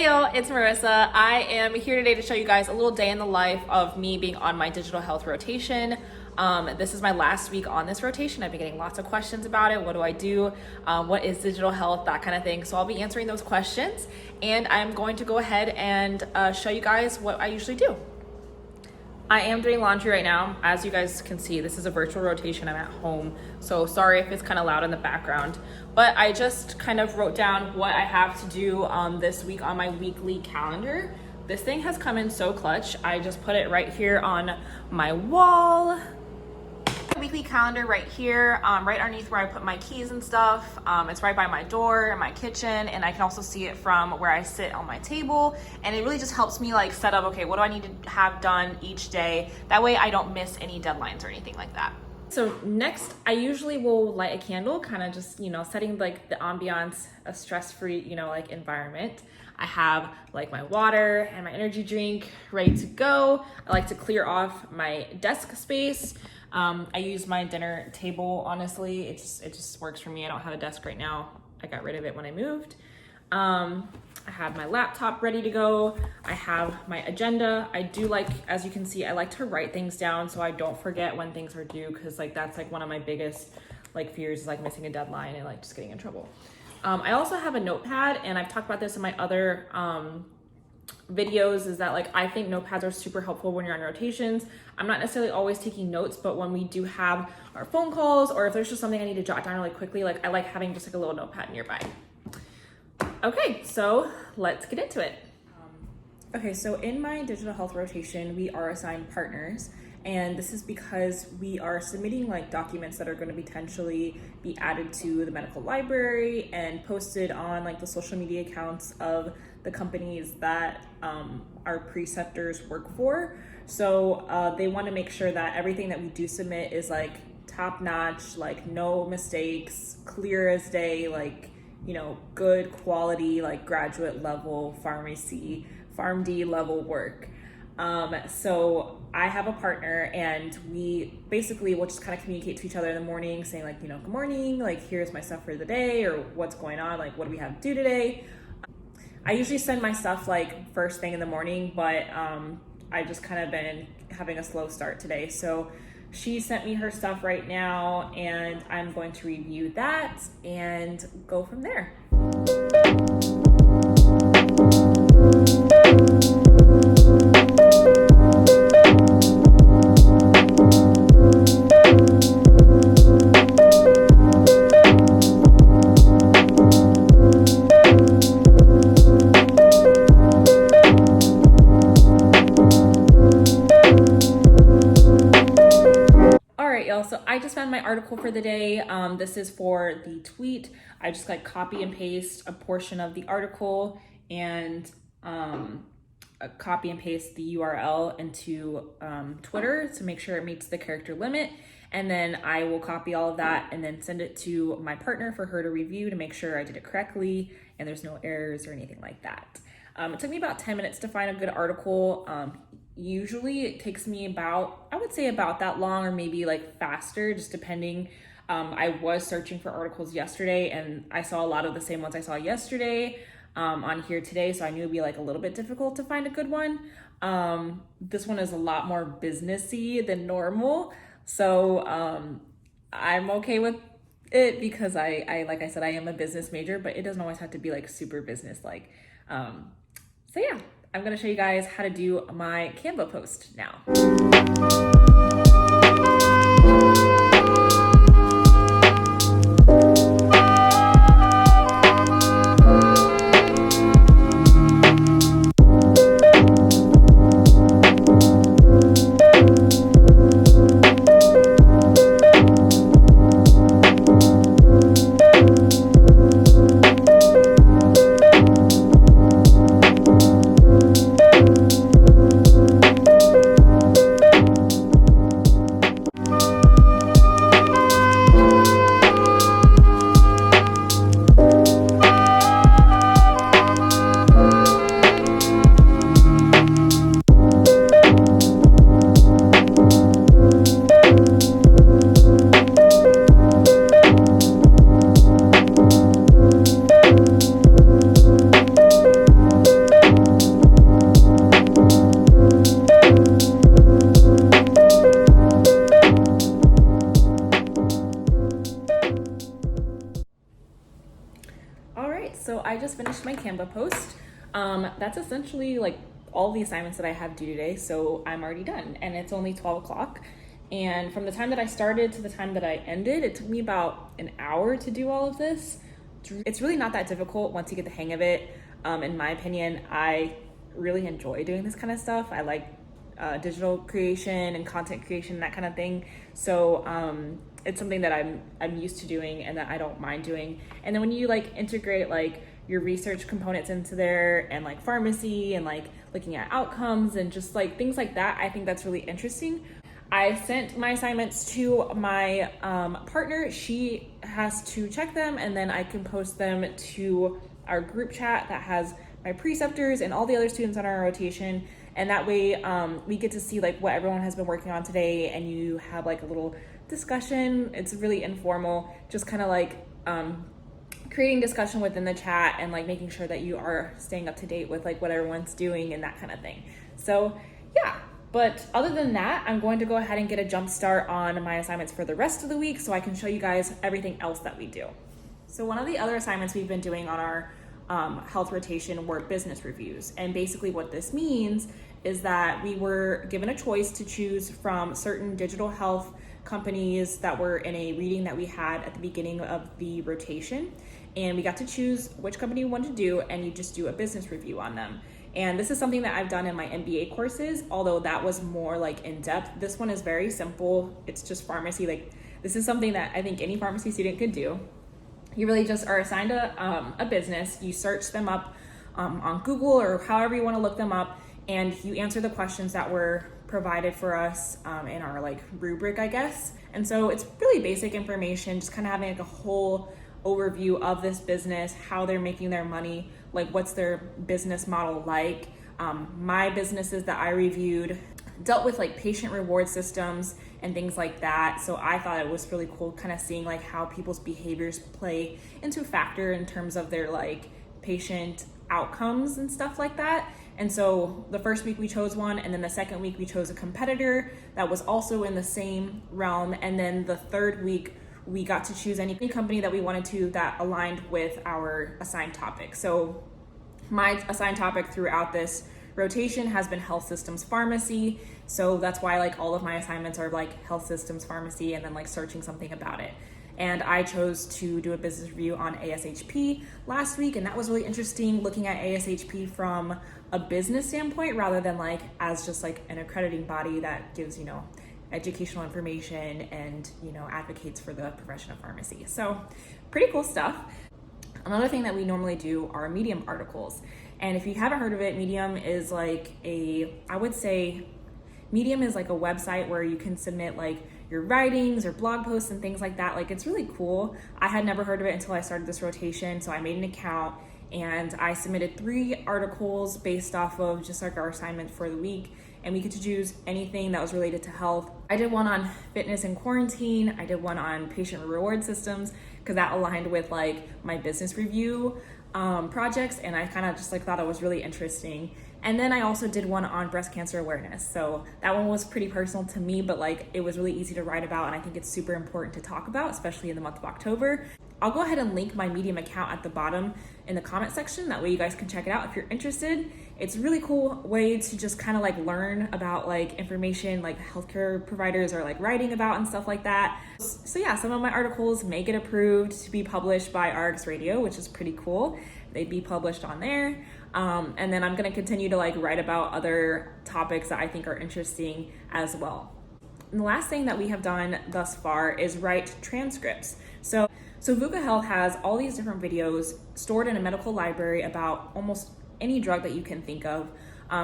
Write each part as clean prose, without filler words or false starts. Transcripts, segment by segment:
Hey y'all, it's Marissa. I am here today to show you guys a little day in the life of me being on my digital health rotation. This is my last week on this rotation. I've been getting lots of questions about it. What do I do? What is digital health? That kind of thing. So I'll be answering those questions, and I'm going to go ahead and show you guys what I usually do. I am doing laundry right now. As you guys can see, this is a virtual rotation. I'm at home, so sorry if it's kind of loud in the background. But I just kind of wrote down what I have to do this week on my weekly calendar. This thing has come in so clutch. I just put it right here on my wall. Weekly calendar right here, right underneath where I put my keys and stuff. It's right by my door in my kitchen, and I can also see it from where I sit on my table. And it really just helps me like set up, okay, what do I need to have done each day? That way I don't miss any deadlines or anything like that. So next, I usually will light a candle, kind of just, setting like the ambiance, a stress-free, like environment. I have like my water and my energy drink ready to go. I like to clear off my desk space. I use my dinner table, honestly. It just works for me. I don't have a desk right now. I got rid of it when I moved. I have my laptop ready to go. I have my agenda. I do like, as you can see, I like to write things down so I don't forget when things are due, because that's one of my biggest fears is missing a deadline and just getting in trouble. I also have a notepad, and I've talked about this in my other videos, is that I think notepads are super helpful when you're on rotations. I'm not necessarily always taking notes, but when we do have our phone calls, or if there's just something I need to jot down really quickly, I like having just a little notepad nearby. Okay, so let's get into it. Okay, so in my digital health rotation, we are assigned partners, and this is because we are submitting documents that are going to potentially be added to the medical library and posted on the social media accounts of the companies that our preceptors work for. So they want to make sure that everything that we do submit is top notch, no mistakes, clear as day, good quality, graduate level pharmacy, PharmD level work. So I have a partner, and we basically will just kind of communicate to each other in the morning saying good morning, here's my stuff for the day, or what's going on, what do we have to do today. I usually send my stuff first thing in the morning, but I just kind of been having a slow start today. So she sent me her stuff right now, and I'm going to review that and go from there. So I just found my article for the day. This is for the tweet. I just copy and paste a portion of the article and copy and paste the URL into Twitter to make sure it meets the character limit. And then I will copy all of that and then send it to my partner for her to review to make sure I did it correctly and there's no errors or anything like that. It took me about 10 minutes to find a good article. Usually it takes me I would say about that long, or maybe faster, just depending. I was searching for articles yesterday, and I saw a lot of the same ones I saw yesterday on here today, so I knew it'd be a little bit difficult to find a good one. This one is a lot more businessy than normal, so I'm okay with it because I like I said, I am a business major, but it doesn't always have to be super business-like. So yeah, I'm gonna show you guys how to do my Canva post now. Canva post. That's essentially like all the assignments that I have due today, so I'm already done, and it's only 12 o'clock. And from the time that I started to the time that I ended, it took me about an hour to do all of this. It's really not that difficult once you get the hang of it. In my opinion, I really enjoy doing this kind of stuff. I like digital creation and content creation, that kind of thing. So it's something that I'm used to doing and that I don't mind doing. And then when you like integrate like your research components into there and like pharmacy and like looking at outcomes and just like things like that, I think that's really interesting. I sent my assignments to my partner. She has to check them, and then I can post them to our group chat that has my preceptors and all the other students on our rotation. And that way we get to see like what everyone has been working on today, and you have like a little discussion. It's really informal, just kind of like creating discussion within the chat and like making sure that you are staying up to date with like what everyone's doing and that kind of thing. So yeah. But other than that, I'm going to go ahead and get a jump start on my assignments for the rest of the week so I can show you guys everything else that we do. So one of the other assignments we've been doing on our health rotation were business reviews. And basically what this means is that we were given a choice to choose from certain digital health companies that were in a reading that we had at the beginning of the rotation. And we got to choose which company we wanted to do, and you just do a business review on them. And this is something that I've done in my MBA courses, although that was more like in depth. This one is very simple. It's just pharmacy. Like this is something that I think any pharmacy student could do. You really just are assigned a business. You search them up on Google or however you want to look them up, and you answer the questions that were provided for us in our like rubric, I guess. And so it's really basic information, just kind of having like a whole overview of this business, how they're making their money, like what's their business model like. My businesses that I reviewed dealt with like patient reward systems and things like that. So I thought it was really cool kind of seeing like how people's behaviors play into a factor in terms of their like patient outcomes and stuff like that. And so the first week we chose one, and then the second week we chose a competitor that was also in the same realm. And then the third week we got to choose any company that we wanted to that aligned with our assigned topic. So my assigned topic throughout this rotation has been health systems pharmacy. So that's why like all of my assignments are like health systems pharmacy and then like searching something about it. And I chose to do a business review on ASHP last week, and that was really interesting, looking at ASHP from a business standpoint rather than like as just like an accrediting body that gives, you know, educational information and, you know, advocates for the profession of pharmacy. So pretty cool stuff. Another thing that we normally do are Medium articles. And if you haven't heard of it, Medium is like Medium is like a website where you can submit like your writings or blog posts and things like that. Like it's really cool. I had never heard of it until I started this rotation. So I made an account and I submitted 3 articles based off of just like our assignment for the week. And we get to choose anything that was related to health. I did one on fitness in quarantine. I did one on patient reward systems because that aligned with like my business review projects, and I kind of just like thought it was really interesting. And then I also did one on breast cancer awareness. So that one was pretty personal to me, but like it was really easy to write about, and I think it's super important to talk about, especially in the month of October. I'll go ahead and link my Medium account at the bottom in the comment section. That way you guys can check it out if you're interested. It's a really cool way to just kind of like learn about like information like healthcare providers are like writing about and stuff like that. So yeah, some of my articles may get approved to be published by RX Radio, which is pretty cool. They'd be published on there. And then I'm gonna continue to like write about other topics that I think are interesting as well. And the last thing that we have done thus far is write transcripts. So VUCA Health has all these different videos stored in a medical library about almost any drug that you can think of.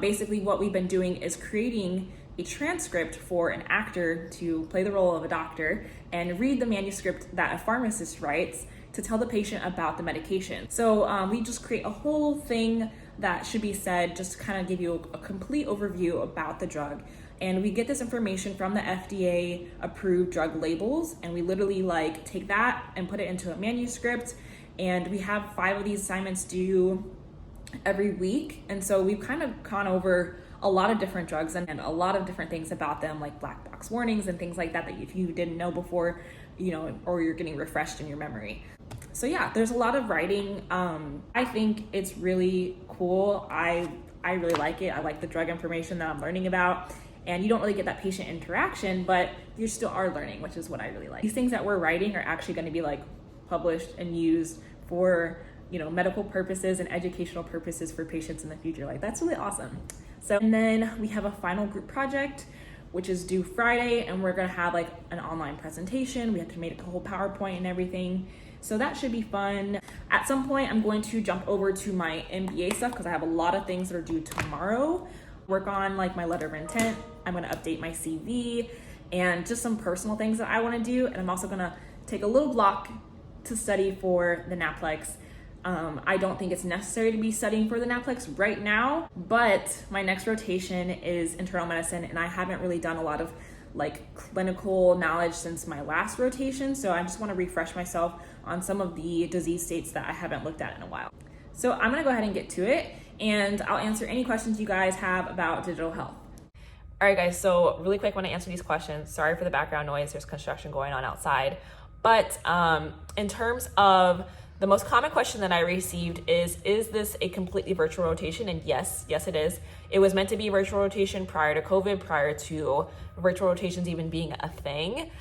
Basically what we've been doing is creating a transcript for an actor to play the role of a doctor and read the manuscript that a pharmacist writes to tell the patient about the medication. So we just create a whole thing that should be said just to kind of give you a complete overview about the drug. And we get this information from the FDA approved drug labels, and we literally like take that and put it into a manuscript. And we have 5 of these assignments due every week. And so we've kind of gone over a lot of different drugs and a lot of different things about them, like black box warnings and things like that, that if you didn't know before, you know, or you're getting refreshed in your memory. So yeah, there's a lot of writing. I think it's really cool. I really like it. I like the drug information that I'm learning about. And you don't really get that patient interaction, but you still are learning, which is what I really like. These things that we're writing are actually going to be like published and used for, medical purposes and educational purposes for patients in the future. Like, that's really awesome. So, and then we have a final group project, which is due Friday, and we're gonna have like an online presentation. We have to make a whole PowerPoint and everything. So that should be fun. At some point, I'm going to jump over to my MBA stuff because I have a lot of things that are due tomorrow. Work on like my letter of intent. I'm gonna update my CV and just some personal things that I wanna do. And I'm also gonna take a little block to study for the NAPLEX. I don't think it's necessary to be studying for the NAPLEX right now, but my next rotation is internal medicine, and I haven't really done a lot of like clinical knowledge since my last rotation. So I just want to refresh myself on some of the disease states that I haven't looked at in a while. So I'm going to go ahead and get to it, and I'll answer any questions you guys have about digital health. All right, guys, so really quick when I answer these questions, sorry for the background noise, there's construction going on outside. But in terms of the most common question that I received is this a completely virtual rotation? And yes, it is. It was meant to be a virtual rotation prior to COVID, prior to virtual rotations even being a thing.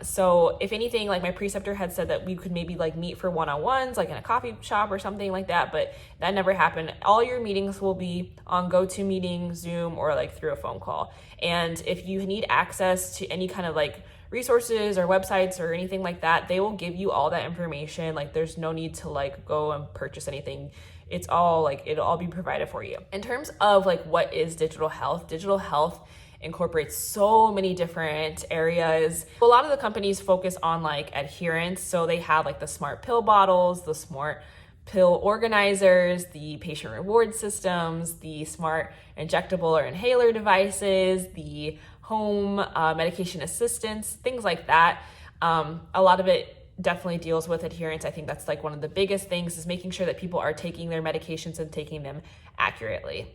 So if anything, like my preceptor had said that we could maybe like meet for one-on-ones, like in a coffee shop or something like that, but that never happened. All your meetings will be on GoToMeeting, Zoom, or like through a phone call. And if you need access to any kind of like resources or websites or anything like that, they will give you all that information. Like there's no need to like go and purchase anything. It's all like, it'll all be provided for you. In terms of like what is digital health incorporates so many different areas. A lot of the companies focus on like adherence. So they have like the smart pill bottles, the smart pill organizers, the patient reward systems, the smart injectable or inhaler devices, the home medication assistance, things like that. A lot of it definitely deals with adherence. I think that's like one of the biggest things, is making sure that people are taking their medications and taking them accurately.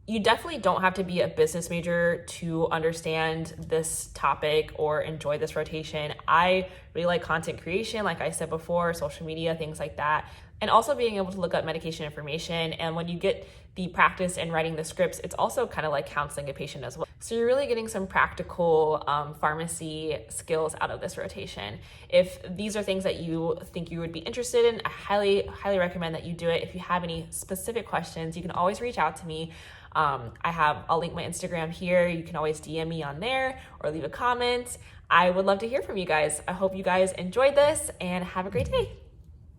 You definitely don't have to be a business major to understand this topic or enjoy this rotation. I really like content creation, like I said before, social media, things like that. And also being able to look up medication information. And when you get the practice in writing the scripts, it's also kind of like counseling a patient as well. So you're really getting some practical pharmacy skills out of this rotation. If these are things that you think you would be interested in, I highly recommend that you do it. If you have any specific questions, you can always reach out to me. I'll link my Instagram here. You can always DM me on there or leave a comment. I would love to hear from you guys. I hope you guys enjoyed this and have a great day.